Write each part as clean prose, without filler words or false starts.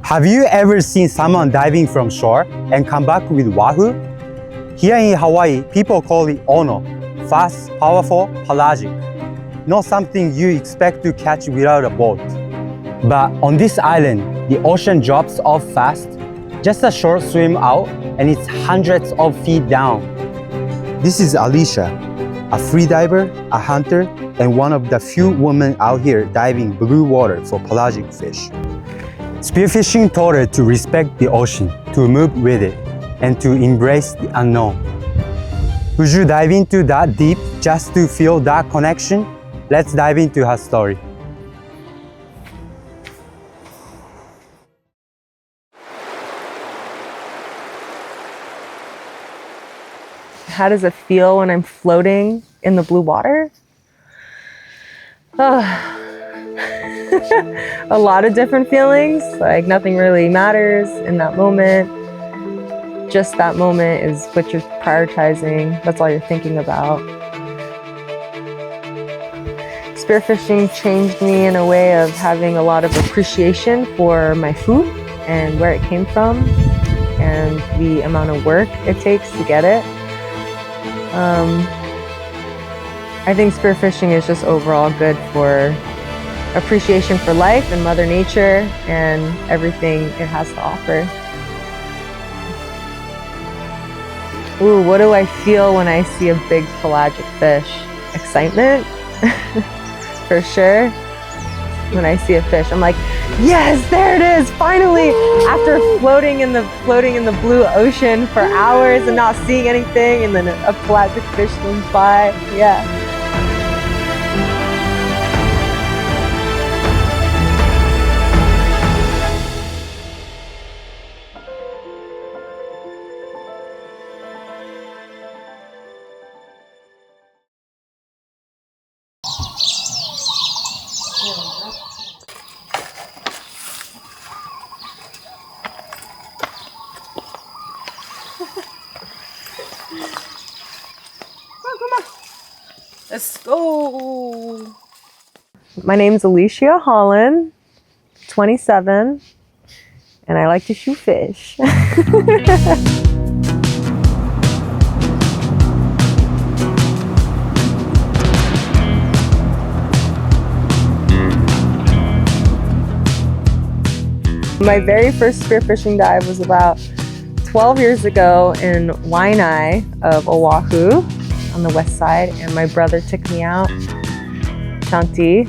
Have you ever seen someone diving from shore and come back with wahoo? Here in Hawaii, people call it ono, fast, powerful, pelagic. Not something you expect to catch without a boat. But on this island, the ocean drops off fast, just a short swim out, and it's hundreds of feet down. This is Alishiya, a freediver, a hunter, and one of the few women out here diving blue water for pelagic fish. Spearfishing taught her to respect the ocean, to move with it, and to embrace the unknown. Would you dive into that deep just to feel that connection? Let's dive into her story. How does it feel when I'm floating in the blue water? A lot of different feelings, like nothing really matters in that moment. Just that moment is what you're prioritizing. That's all you're thinking about. Spearfishing changed me in a way of having a lot of appreciation for my food and where it came from and the amount of work it takes to get it. I think spearfishing is just overall good for appreciation for life and Mother Nature and everything it has to offer. Ooh, what do I feel when I see a big pelagic fish? Excitement, for sure. When I see a fish, I'm like, yes, there it is, finally! After floating in the blue ocean for hours and not seeing anything, and then a pelagic fish swims by, yeah. Let's go. My name's Alishiya Holland, 27, and I like to shoot fish. My very first spearfishing dive was about 12 years ago in Wahine of Oahu on the west side, and my brother took me out, Shanti,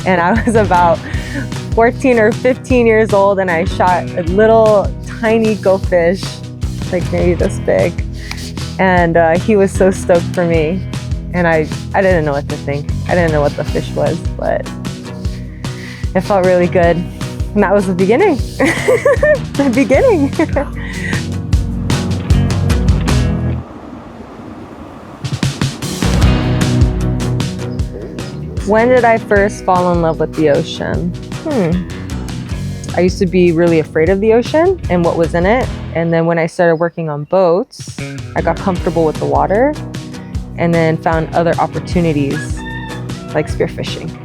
and I was about 14 or 15 years old, and I shot a little tiny goldfish, like maybe this big, and he was so stoked for me, and I didn't know what to think. I didn't know what the fish was, but it felt really good, and that was the beginning. The beginning. When did I first fall in love with the ocean? I used to be really afraid of the ocean and what was in it. And then when I started working on boats, I got comfortable with the water and then found other opportunities like spearfishing.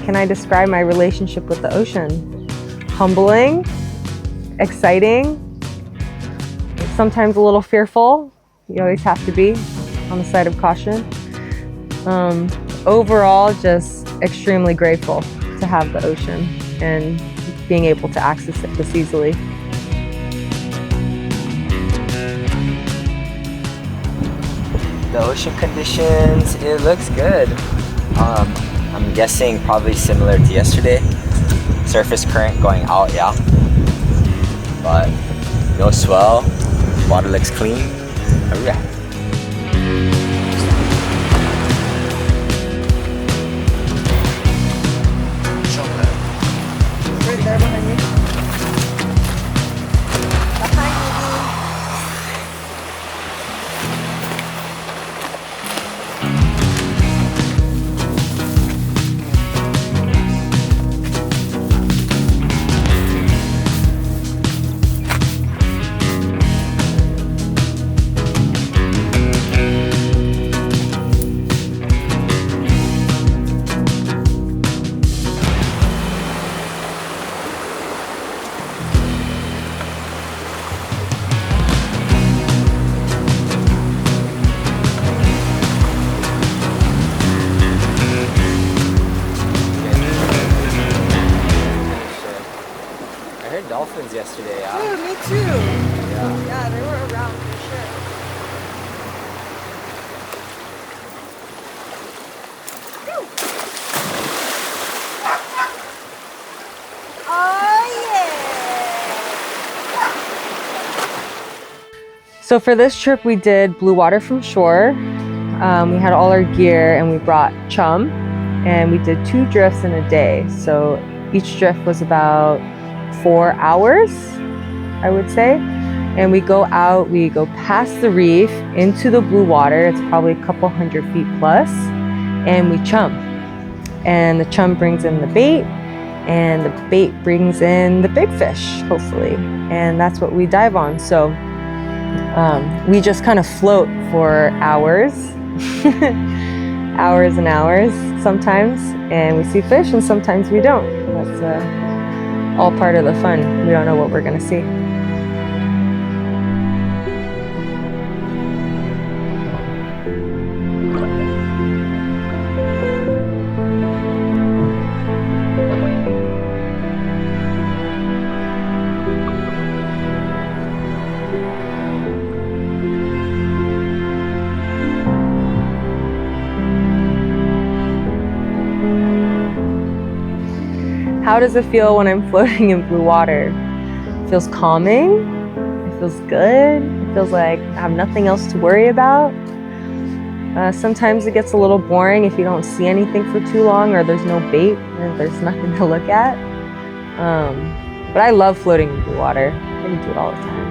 Can I describe my relationship with the ocean? Humbling, exciting, sometimes a little fearful. You always have to be on the side of caution. Overall, just extremely grateful to have the ocean and being able to access it this easily. The ocean conditions, it looks good. I'm guessing probably similar to yesterday. surface current going out, yeah. But no swell, water looks clean. Alright. Right there behind me. I heard dolphins yesterday, yeah. Dude, me too. Yeah. Yeah, they were around for sure. Oh yeah. So for this trip, we did blue water from shore. We had all our gear and we brought chum, and we did 2 drifts in a day. So each drift was about 4 hours, I would say. And we go out, we go past the reef into the blue water. It's probably a couple hundred feet plus, and we chum. And the chum brings in the bait, and the bait brings in the big fish, hopefully. And that's what we dive on. So we just kind of float for hours, hours and hours sometimes, and we see fish and sometimes we don't. That's all part of the fun. We don't know what we're gonna see. How does it feel when I'm floating in blue water? It feels calming, it feels good, it feels like I have nothing else to worry about. Sometimes it gets a little boring if you don't see anything for too long, or there's no bait, or there's nothing to look at. But I love floating in blue water. I can do it all the time.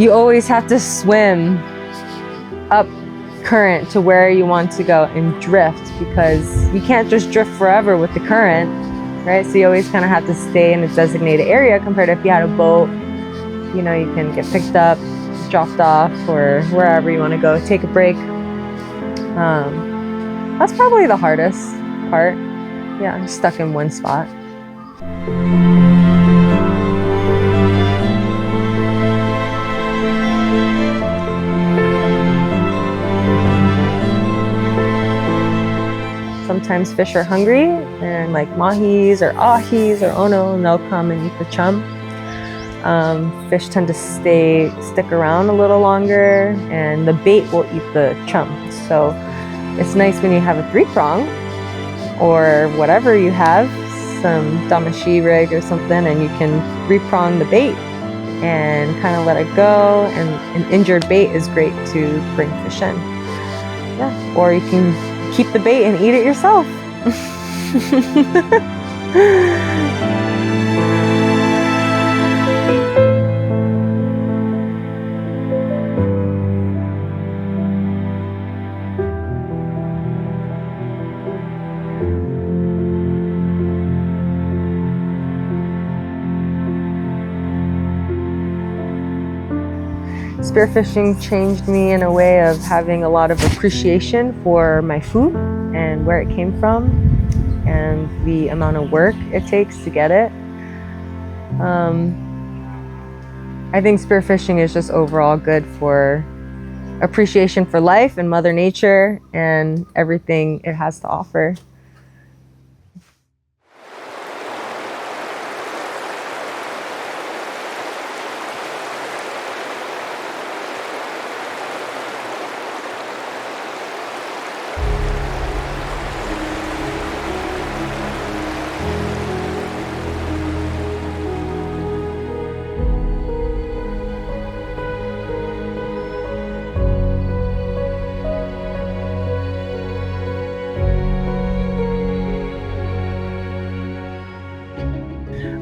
You always have to swim up current to where you want to go and drift, because you can't just drift forever with the current, right? So you always kind of have to stay in a designated area, compared to if you had a boat, you know, you can get picked up, dropped off, or wherever you want to go, take a break. That's probably the hardest part. Yeah, I'm stuck in one spot. Sometimes fish are hungry, and like mahis or ahis or ono, and they'll come and eat the chum. Fish tend to stick around a little longer, and the bait will eat the chum. So it's nice when you have a 3-prong or whatever you have, some damashi rig or something, and you can 3-prong the bait and kind of let it go. And an injured bait is great to bring fish in. Yeah, or you can keep the bait and eat it yourself. Spearfishing changed me in a way of having a lot of appreciation for my food and where it came from and the amount of work it takes to get it. I think spearfishing is just overall good for appreciation for life and Mother Nature and everything it has to offer.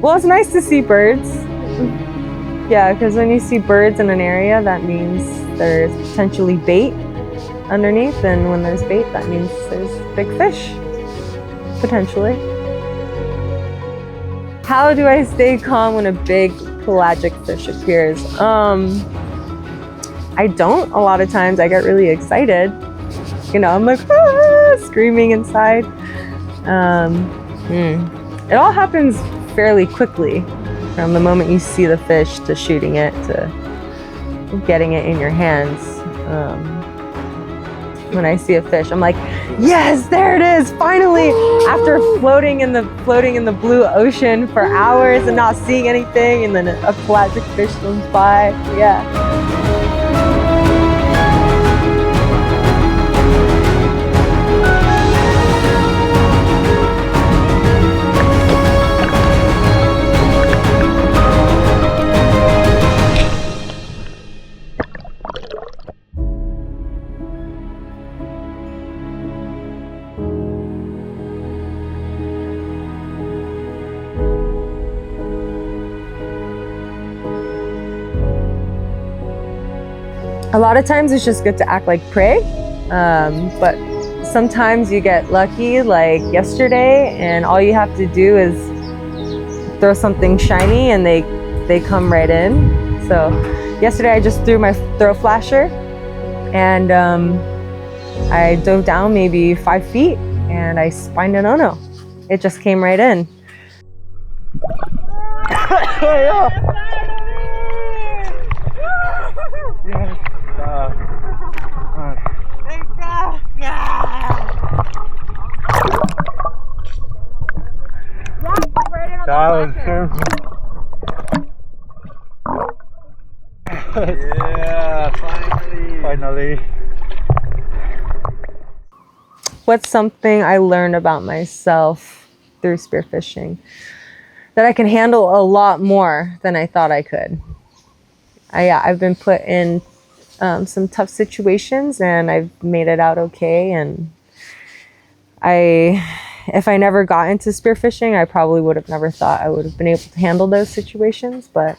Well, it's nice to see birds. Yeah, because when you see birds in an area, that means there's potentially bait underneath, and when there's bait, that means there's big fish, potentially. How do I stay calm when a big pelagic fish appears? I don't. A lot of times I get really excited. You know, I'm like, ah, screaming inside. It all happens fairly quickly, from the moment you see the fish to shooting it to getting it in your hands. When I see a fish, I'm like, yes, there it is, finally! After floating in the blue ocean for hours and not seeing anything, and then a pelagic fish swims by. Yeah. A lot of times it's just good to act like prey, but sometimes you get lucky, like yesterday, and all you have to do is throw something shiny and they come right in. So yesterday I just threw my throw flasher, and I dove down maybe 5 feet and I spined an ono. It just came right in. That was Yeah, finally. What's something I learned about myself through spearfishing? That I can handle a lot more than I thought I could. I've been put in some tough situations and I've made it out okay. And if I never got into spearfishing, I probably would have never thought I would have been able to handle those situations, but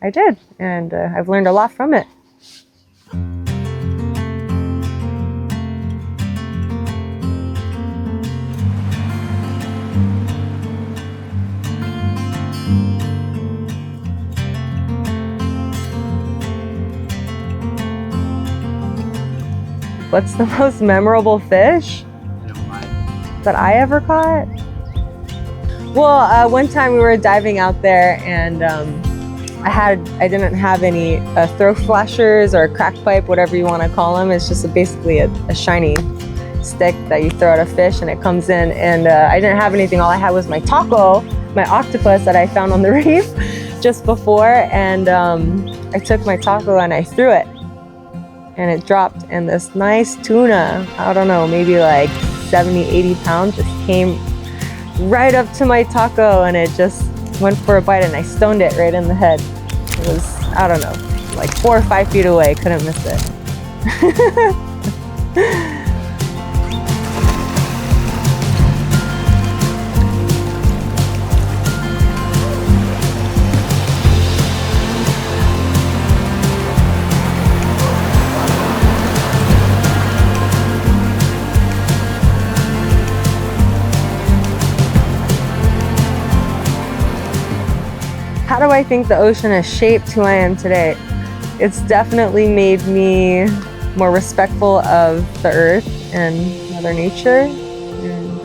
I did, and I've learned a lot from it. What's the most memorable fish that I ever caught? Well, one time we were diving out there, and I didn't have any throw flashers or crack pipe, whatever you want to call them. It's just basically a shiny stick that you throw at a fish and it comes in. And I didn't have anything. All I had was my taco, my octopus that I found on the reef just before. And I took my taco and I threw it, and it dropped. And this nice tuna, I don't know, maybe like 70, 80 pounds, just came right up to my taco, and it just went for a bite, and I stoned it right in the head. It was, I don't know, like 4 or 5 feet away, couldn't miss it. How do I think the ocean has shaped who I am today? It's definitely made me more respectful of the earth and Mother Nature, and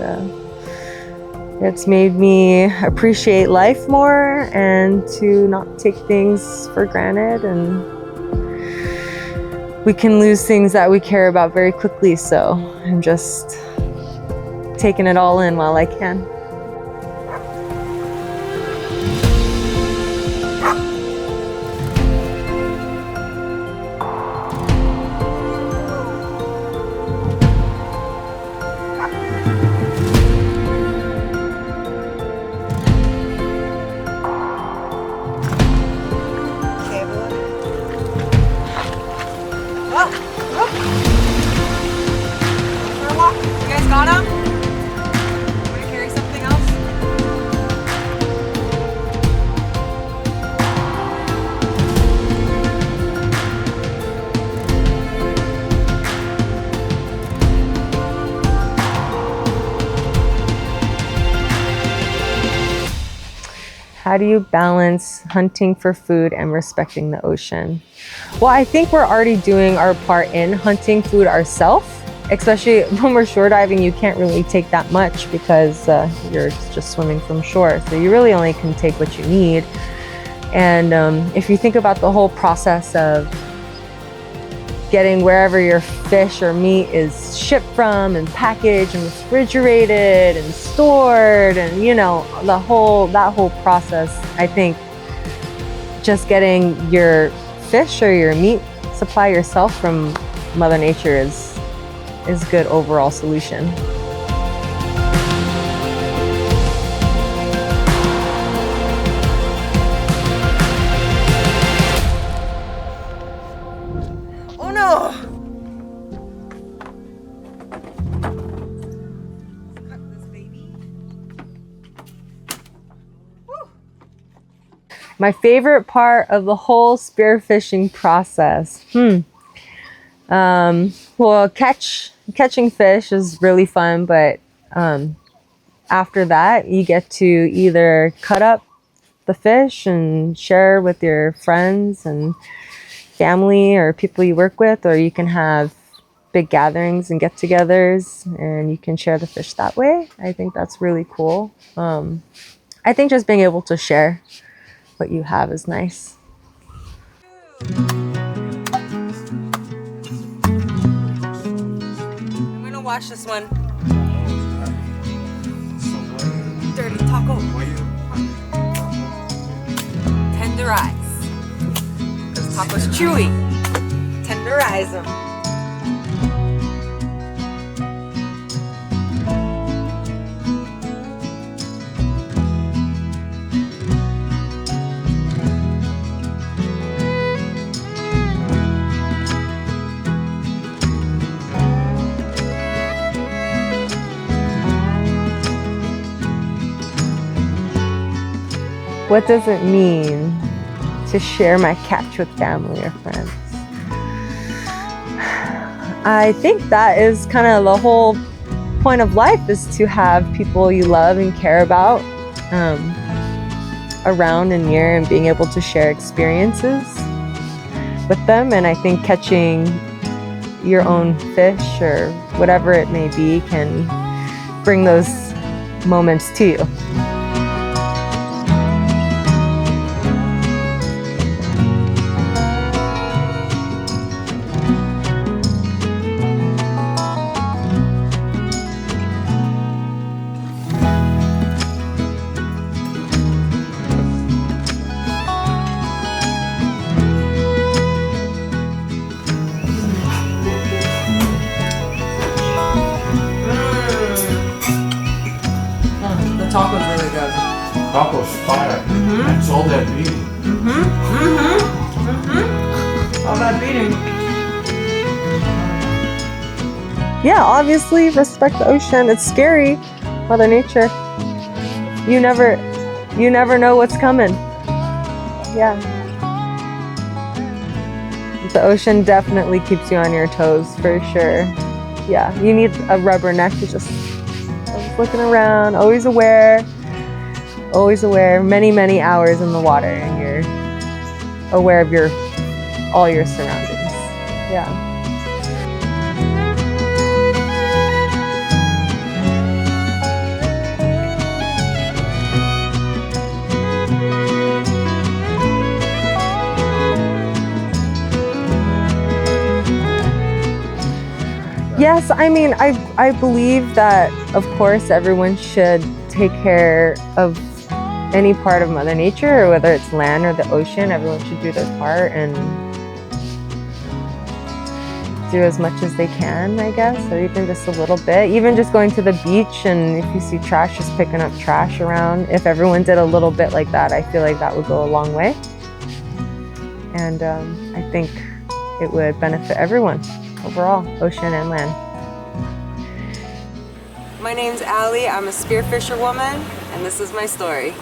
it's made me appreciate life more and to not take things for granted. And we can lose things that we care about very quickly, so I'm just taking it all in while I can. You guys got him? Want to carry something? How do you balance hunting for food and respecting the ocean? Well, I think we're already doing our part in hunting food ourselves, especially when we're shore diving. You can't really take that much because you're just swimming from shore. So you really only can take what you need. And if you think about the whole process of getting wherever your fish or meat is shipped from and packaged and refrigerated and stored, and you know, that whole process, I think just getting your fish or your meat supply yourself from Mother Nature is a good overall solution. Oh no! Cut this baby. Woo. My favorite part of the whole spearfishing process. Well, catching fish is really fun, but after that, you get to either cut up the fish and share with your friends and family or people you work with, or you can have big gatherings and get-togethers and you can share the fish that way. I think that's really cool. I think just being able to share what you have is nice. I'm gonna wash this one. Dirty taco. Tenderize. Because taco's chewy. Tenderize them. What does it mean to share my catch with family or friends? I think that is kind of the whole point of life, is to have people you love and care about around and near, and being able to share experiences with them. And I think catching your own fish or whatever it may be can bring those moments to you. Taco's really good. Taco's fire. That's all that beating. All that beating. Yeah, obviously respect the ocean. It's scary, Mother Nature. You never know what's coming. Yeah. The ocean definitely keeps you on your toes for sure. Yeah, you need a rubber neck to just always looking around, always aware, many hours in the water, and you're aware of all your surroundings. Yeah. Yes, I mean, I believe that, of course, everyone should take care of any part of Mother Nature, or whether it's land or the ocean. Everyone should do their part and do as much as they can, I guess, or even just a little bit. Even just going to the beach, and if you see trash, just picking up trash around. If everyone did a little bit like that, I feel like that would go a long way. And I think it would benefit everyone overall, ocean and land. My name's Allie. I'm a spearfisher woman, and this is my story.